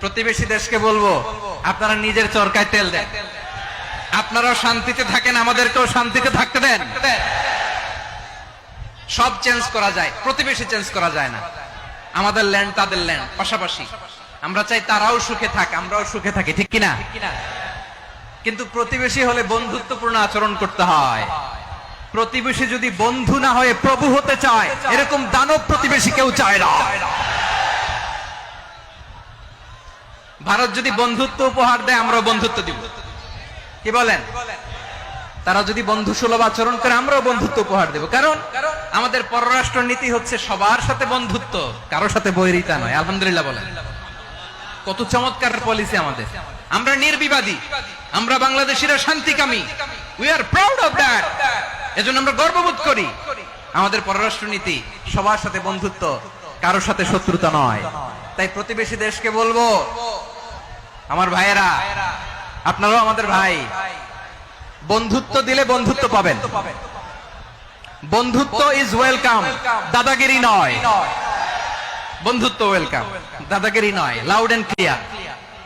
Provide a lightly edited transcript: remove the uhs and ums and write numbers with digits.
প্রতিবেশী দেশকে বলবো, আপনারা নিজের চরকায় তেল দেন, আপনারাও শান্তিতে থাকেন, আমাদেরকেও শান্তিতে থাকতে দেন। সব চেঞ্জ করা যায়, প্রতিবেশী চেঞ্জ করা যায় না। আমাদের ল্যান্ড তাদের ল্যান্ড, পাশাপাশি। আমরা চাই তারাও সুখে থাক, আমরাও সুখে থাকি, ঠিক কিনা? কিন্তু প্রতিবেশী হলে বন্ধুত্বপূর্ণ আচরণ করতে হয়। প্রতিবেশী যদি বন্ধু না হয়ে প্রভু হতে চায়, এরকম দানব প্রতিবেশী কেউ চায় না। ভারত যদি বন্ধুত্ব উপহার দেয়, আমরাও বন্ধুত্ব দিব, কি বলেন? তারা যদি বন্ধু সুলভ আচরণ করে, আমরাও বন্ধুত্ব উপহার দেব। কারণ আমাদের পররাষ্ট্র নীতি হচ্ছে সবার সাথে বন্ধুত্ব, কারোর সাথে বৈরিতা নয়। আলহামদুলিল্লাহ বলেন, কত চমৎকার পলিসি আমাদের। আমরা নির্বিবাদী, আমরা বাংলাদেশিরা শান্তিকামী। We are proud of that. এজন্য আমরা গর্ববোধ করি। আমাদের পররাষ্ট্র নীতি সবার সাথে বন্ধুত্ব, কারোর সাথে শত্রুতা নয়। তাই প্রতিবেশী দেশকে বলবো, আমার ভাইয়েরা, আপনারাও আমাদের ভাই, বন্ধুত্ব দিলে বন্ধুত্ব পাবেন। বন্ধুত্ব ইজ ওয়েলকাম, দাদাগিরি নয়। বন্ধুত্ব ওয়েলকাম, দাদাগিরি নয়। Loud and clear.